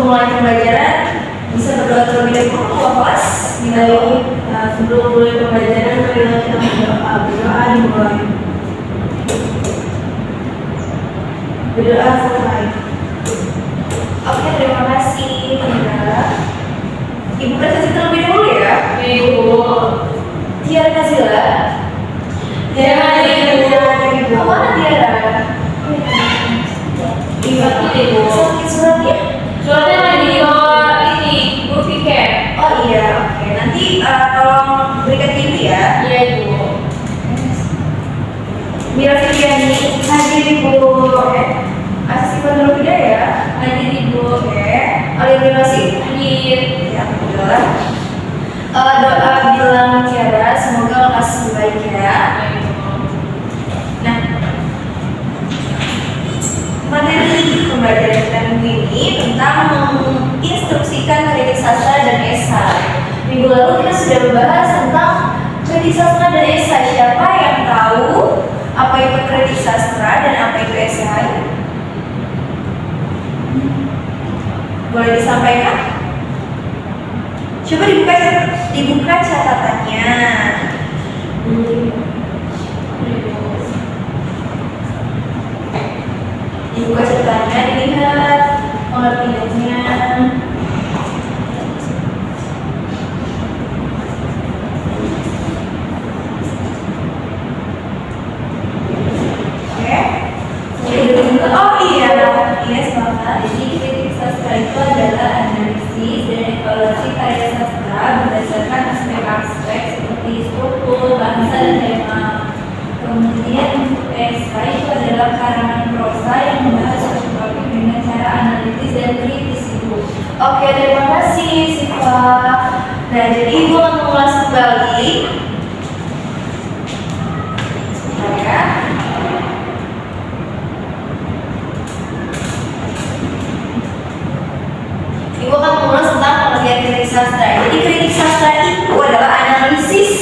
memulai pembelajaran bisa berdoa terlebih dahulu ketua kelas. Sebelum mulai pembelajaran, marilah kita berdoa. Berdoa dimulai. Berdoa selesai. Oke, terima kasih. Ibu presentasi terlebih dahulu ya. Ibu. Tiara Nazila. Ibu. Mana Tiara? Ibu. Sakit suratnya? Suratnya lagi dibawa ini, Bu Tiket. Oh iya, oke. Nanti tolong berikan ke ibu ya. Iya, Ibu. Mira Fitriani, hadir Ibu. Asisten dulu tidak ya? Hadir, Ibu. Oke. Oleh masih? Hadir. Ya, alhamdulillah. Doa bilang Tiara, semoga lekas membaik ya. Nah, materi pembelajaran kita minggu ini tentang menginstruksikan kritik sastra dan esai. Minggu lalu kita sudah membahas tentang kritik sastra dan esai. Siapa yang tahu apa itu kritik sastra dan apa itu esai? Boleh disampaikan? Coba dibuka catatannya. Dibuka catatannya, dilihat pengertiannya. Oke. Oh iya, semangat. Jadi kritik sastra itu adalah analisis dan evaluasi karya sastra berdasarkan aspek-aspek seperti struktur, bahasa, dan tema. Kemudian untuk esai itu adalah karangan prosa yang membahas suatu topik dengan cara analitis dan kritis itu. Oke, terima kasih Siva. Nah, jadi Ibu akan mengulas kembali. Sebentar ya. Ibu akan mengulas tentang pengertian kritik sastra. Jadi kritik sastra itu adalah analisis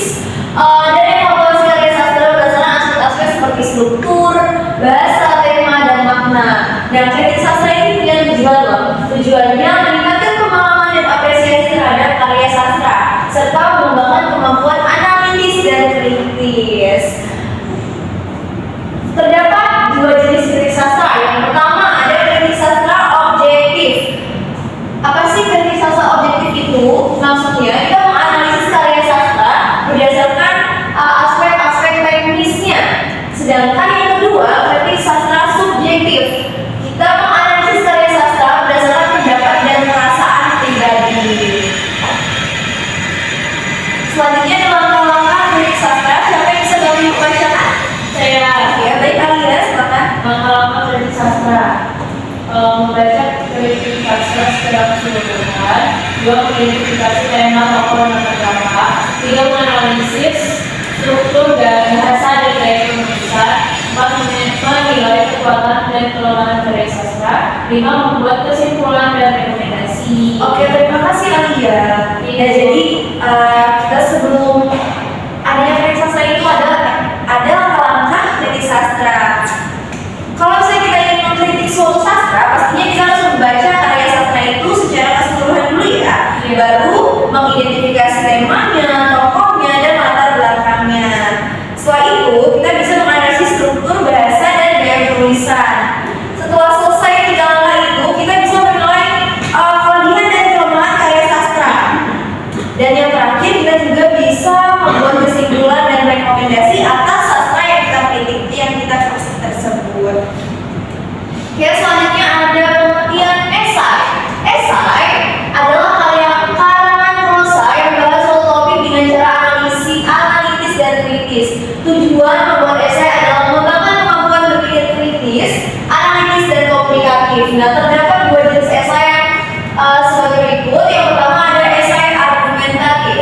dan evaluasi karya sastra berdasarkan aspek-aspek seperti struktur, bahasa, tema, dan makna. Dan kritik sastra ini punya tujuan loh. Tujuannya meningkatkan pemahaman dan apresiasi terhadap karya sastra serta mengembangkan kemampuan analitis dan kritis. Terdapat dua jenis kritik sastra. Yang pertama ada kritik sastra objektif. Apa sih kritik sastra objektif itu? Maksudnya kita menganalisis karya sastra berdasarkan aspek-aspek teknisnya. Sedangkan yang kedua, kritik sastra subjektif. Kita menganalisis karya sastra berdasarkan pendapat dan perasaan pribadi. Selanjutnya langkah-langkah kritik sastra. Siapa yang bisa bantu membacakan? Saya. Ya, baik Alia, silakan. Langkah-langkah kritik sastra. Membaca kritik sastra secara keseluruhan. 2. Mengidentifikasi tema, tokoh, dan terdampak. 3. Menganalisis struktur dan bahasa dan gaya penulisan. 4. Menilai kekuatan dan kelemahan karya sastra. 5. Membuat kesimpulan dan rekomendasi. Oke, terima kasih Alia. Ya, jadi kita sebelum adanya kritik sastra itu ada langkah-langkah kritik sastra. Kalau misalnya kita ingin mengkritik suatu sastra, pastinya kita harus membaca karya sastra itu secara keseluruhan dulu ya. Baru mengidentifikasi temanya, tokohnya, dan latar belakangnya. Setelah itu, kita bisa menganalisis struktur bahasa dan gaya penulisan. Setelah selesai 3 langkah itu, kita bisa menilai kelebihan dan kelemahan karya sastra. Dan yang terakhir, kita juga bisa membuat kesimpulan dan rekomendasi atas sastra yang kita kritik, yang kita kritik tersebut. Oke, selanjutnya ada pengertian esai. Esai adalah karangan prosa yang membahas suatu topik dengan cara analitis dan kritis. Tujuan membuat esai adalah mengembangkan kemampuan berpikir kritis, analitis, dan komunikatif. Nah, terdapat 2 jenis esai yang sebagai berikut. Yang pertama ada esai argumentatif.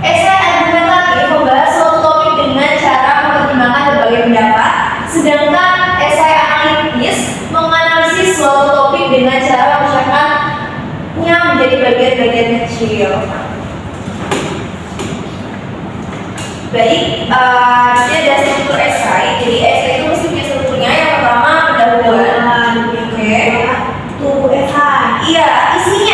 Esai argumentatif membahas suatu topik dengan cara mempertimbangkan berbagai pendapat, sedangkan esai analitis menganalisis suatu topik dengan cara memecahkannya menjadi bagian-bagian kecil. Baik, ini ada struktur esai. Jadi esai itu mesti punya strukturnya. Yang pertama pendahuluan. Oke. Tubuh esai. Iya, isinya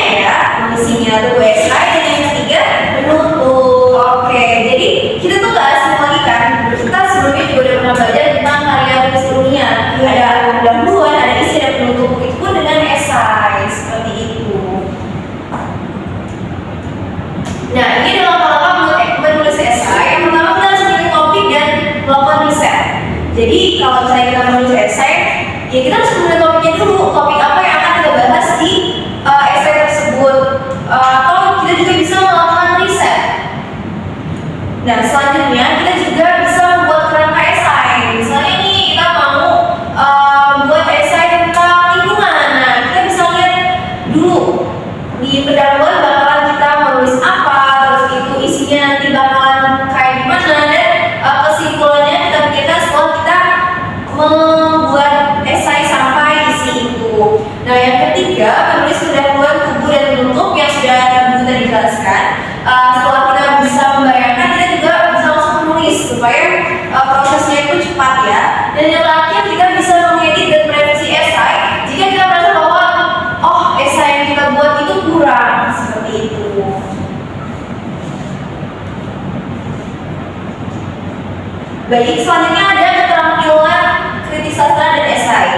misalnya kita menulis esai, ya kita harus memilih topiknya dulu, topik apa yang akan kita bahas di esai tersebut. Atau kita juga bisa melakukan riset. Nah, selanjutnya kita juga bisa membuat kerangka esai. Misalnya nih kita mau buat esai tentang lingkungan. Nah, kita bisa lihat dulu di pendahuluan bakalan kita menulis apa, terus itu isinya nanti bakalan kayak gimana, dan kesimpulannya kita pikirkan setelah kita membuat esai sampai isi itu. Nah, yang ketiga, menulis pendahuluan tubuh dan penutup yang sudah Ibu tadi jelaskan. Setelah kita bisa membayangkan, kita juga bisa langsung menulis supaya prosesnya itu cepat ya. Dan yang terakhir, kita bisa mengedit dan merevisi esai jika kita merasa bahwa esai yang kita buat itu kurang, seperti itu. Baik, selanjutnya ada keterampilan kritik sastra dan esai.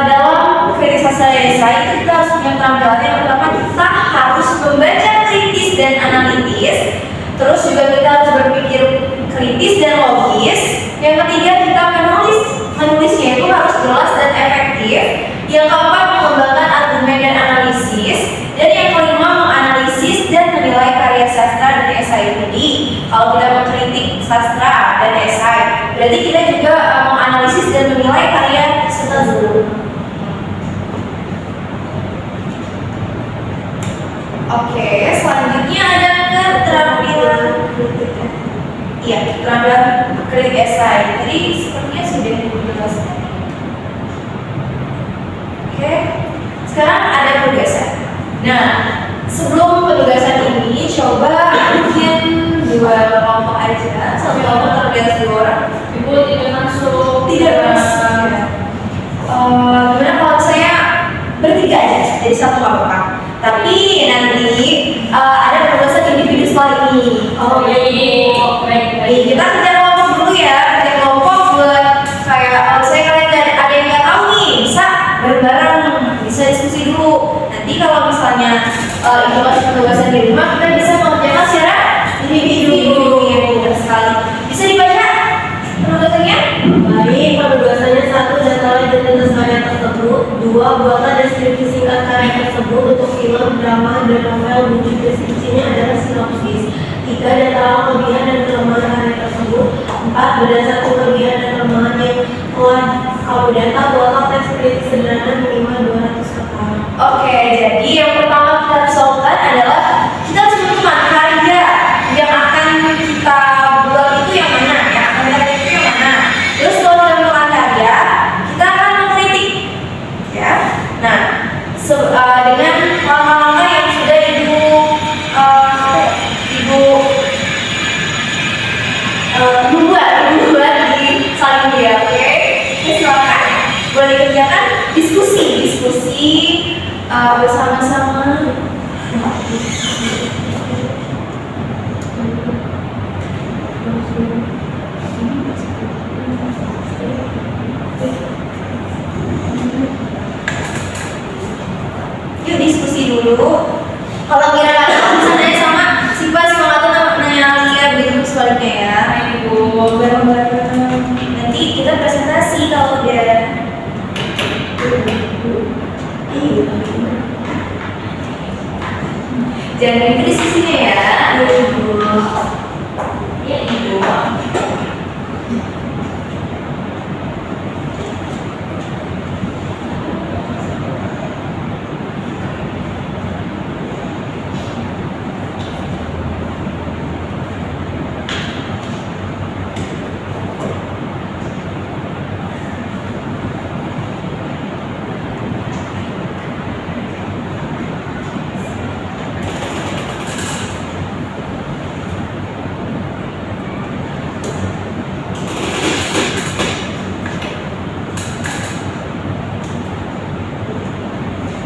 Dalam kritik sastra dan esai itu kita harus punya keterampilan. Yang pertama, kita harus membaca kritis dan analitis. Terus juga kita harus berpikir kritis dan logis. Yang ketiga, kita menulisnya itu harus jelas dan efektif. Yang keempat, mengembangkan argumen dan analisis. Dan yang kelima, menganalisis dan menilai karya sastra dan esai. Jadi kalau kita mengkritik sastra dan esai, berarti kita juga menganalisis dan menilai karya tersebut. Oke, selanjutnya ada keterampilan kritik esai. Jadi sepertinya sudah dijelaskan. Oke, sekarang ada penugasan. Nah, sebelum penugasan ini coba bikin 2 kelompok aja. Satu kelompok terdiri atas 2 orang. Ibu tidak masuk. Tidak masuk. Gimana kalau saya bertiga aja, jadi 1 kelompok. Tapi nanti ada penugasan individu setelah ini. Baik. Kita kerja kelompok dulu ya. Kerja kelompok buat kayak saya kalian ada yang nggak tahu nih, bisa bareng-bareng, bisa diskusi dulu. Nanti kalau misalnya itu masih penugasan di rumah, kita bisa mengerjakan secara individu yang mudah sekali. Bisa dibaca penugasannya? Baik, penugasannya 1. Daftarkan identitas karya tersebut. 2. Buatlah deskripsi singkat karya tersebut. Untuk film, drama, dan novel, wujud deskripsinya adalah sinopsis. 3. Datalah kelebihan dan kelemahan karya tersebut. 4. Berdasarkan kelebihan dan kelemahan yang telah kamu data, buatlah teks kritis sederhana minimal 200 kata. Oke, jadi yang pertama kita harus lakukan adalah kita harus menentukan karya yang akan kita buat itu yang mana, ya, karya itu yang mana. Terus setelah kita menentukan karya, kita akan mengkritik, ya. Nah, dengan langkah-langkah yang sudah ibu buat di salin dia, oke? Silakan boleh dikerjakan diskusi bersama-sama. Yuk diskusi dulu. Kalau kira-kira bisa nanya sama si Pak, si Mama tuh nanya lihat gitu sebaliknya ya. Ibu bareng-bareng. Nanti kita presentasi kalau udah. Jangan itu diskusinya ya. Ibu. Ya Ibu.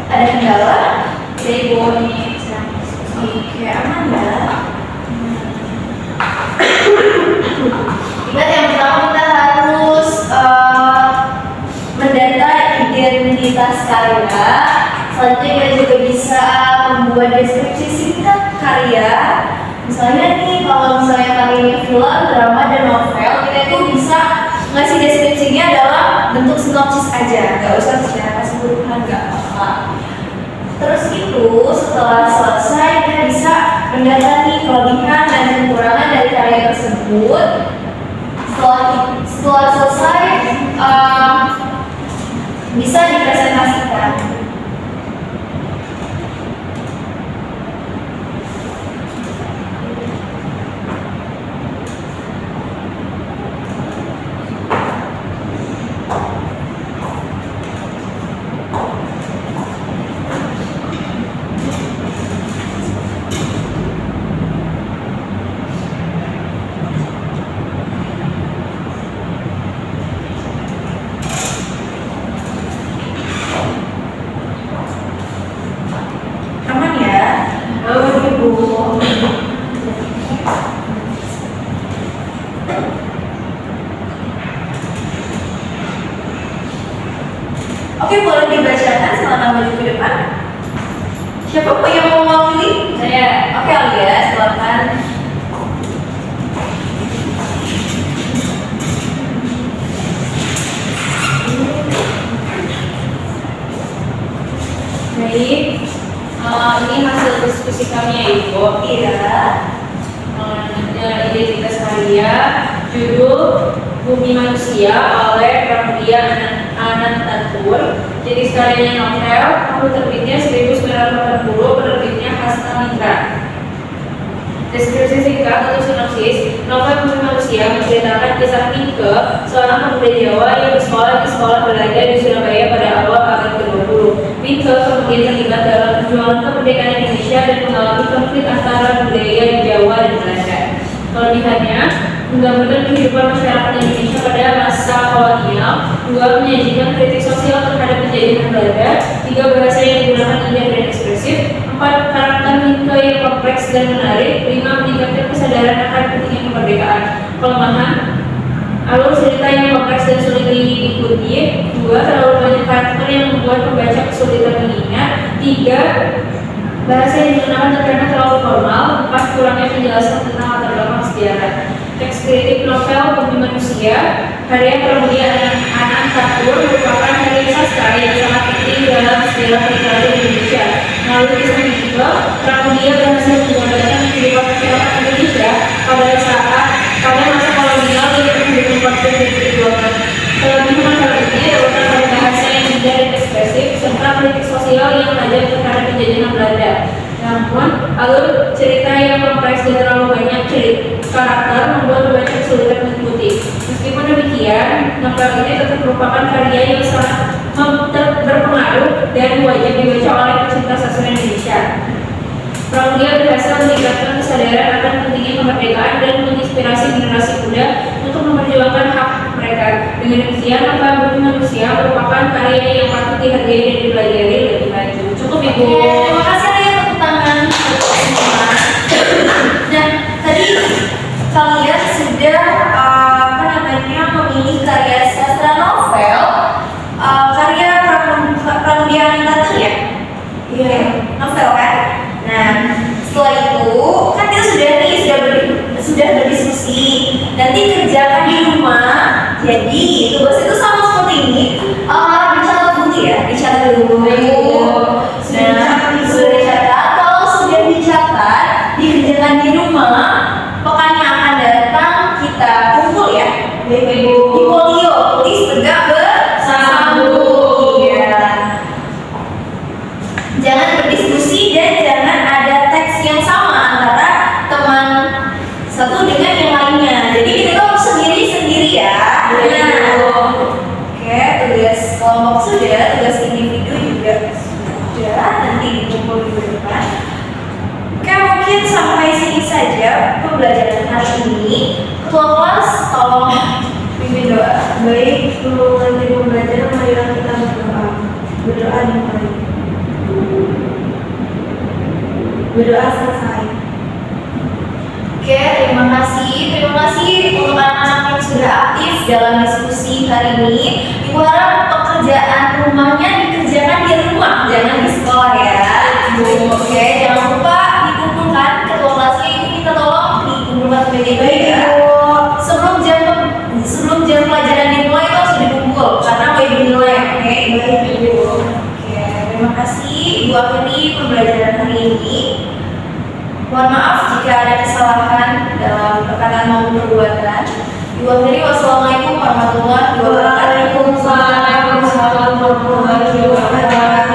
Ada kendala? Dari bawah ini. Oke, aman ya. Ingat yang pertama kita harus mendata identitas karya. Selanjutnya kita juga bisa membuat deskripsi singkat karya. Misalnya nih, kalau misalnya karyanya film, drama, dan novel, kita itu bisa aja, nggak usah secara keseluruhan, nggak apa-apa. Terus itu setelah selesai kita bisa mendapati kelebihan dan kekurangan dari karya tersebut. Setelah selesai bisa dipresentasikan. Aman ya? Aman Ibu. Oke, boleh dibacakan, silakan maju ke depan. Siapa pun yang mau mewakili? Saya. Oke, Alia, silakan. Baik, ini hasil diskusi kami ya Ibu. Iya. Identitas karya, judul Bumi Manusia oleh Pramudia Anantatur. Jenis karyanya novel, tahun terbitnya 1980, penerbitnya Hasta Mitra. Deskripsi singkat atau sinopsis, novel Bumi Manusia menceritakan kisah Mike, seorang pemuda Jawa yang bersekolah di sekolah Belanda di Surabaya pada awal abad ke-20. Mike kemudian terlibat dalam perjuangan kemerdekaan Indonesia dan mengalami konflik antara budaya Jawa dan Belanda. Kelebihannya, menggambarkan kehidupan masyarakat Indonesia pada masa kolonial. 2. Menyajikan kritik sosial terhadap penjajahan Belanda. 3. Bahasa yang digunakan indah dan ekspresif. 4. Karakter Mike yang kompleks dan menarik. 5. Meningkatkan kesadaran akan pentingnya kemerdekaan. Kelemahan, alur cerita yang kompleks dan sulit diikuti. 2. Terlalu banyak karakter yang membuat pembaca kesulitan mengingat. 3. Bahasa yang digunakan terkadang terlalu formal. 4. Kurangnya penjelasan tentang latar belakang sejarah. Teks kritik novel Bumi Manusia karya Pramudia Anantatur merupakan karya sastra yang sangat penting dalam sejarah literatur Indonesia. Melalui kisah Mike, Pramudia berhasil menggambarkan kehidupan masyarakat Indonesia pada masa kolonial yang mendukung konflik dan perjuangan. Kelebihan novel ini terletak pada bahasa yang indah dan ekspresif serta kritik sosial yang tajam terhadap penjajahan Belanda. Namun, alur cerita yang kompleks dan terlalu banyak karakter membuat pembaca kesulitan mengikuti. Meskipun demikian, novel ini tetap merupakan karya yang sangat berpengaruh dan wajib dibaca oleh pecinta sastra Indonesia. Pramudia berhasil meningkatkan kesadaran akan pentingnya kemerdekaan dan menginspirasi generasi muda untuk memperjuangkan hak mereka. Dengan demikian, novel Bumi Manusia merupakan karya yang patut dihargai dan dipelajari lebih lanjut. Cukup Ibu. Terima kasih Ria, tepuk tangan untuk semua. Dan tadi kalian sudah memilih karya sastra novel karya Pramudia Anantatur ya? Iya. Novel kan? Nah, setelah itu kan kita sudah berdiskusi. Nanti kerjakan di rumah. Jadi tugas itu sama seperti ini. Dicatat dulu ya, dicatat dulu. Nah, sudah dicatat. Kalau sudah dicatat, dikerjakan di rumah. Pekan yang akan datang kita kumpul ya. Di folio, tulis tegak bersambung. Ya. Jangan berdiskusi dan jangan ada teks yang sama antara teman satu dengan yang lainnya. Jadi kita tuh sendiri-sendiri ya. Oke, tugas kelompok sudah, tugas individu juga sudah. Nanti dikumpul di depan. Oke, mungkin sampai sini saja pembelajaran hari ini. Ketua kelas, tolong pimpin doa. Baik, sebelum lanjut pembelajaran, marilah kita berdoa. Berdoa dimulai. Berdoa selesai. Oke, terima kasih untuk anak-anak yang sudah aktif dalam diskusi hari ini. Ibu harap pekerjaan rumahnya dikerjakan di rumah, jangan di sekolah ya. Oke, jangan lupa dikumpulkan ketua kelasnya itu kita tolong dikumpulkan ke meja ya. Sebelum jam pelajaran dimulai itu harus dikumpul karena mau dinilai. Ibu akhiri pembelajaran hari ini. Mohon maaf jika ada kesalahan dalam perkataan maupun perbuatan. Ibu akhiri, wassalamualaikum warahmatullahi wabarakatuh. Waalaikumsalam warahmatullahi wabarakatuh.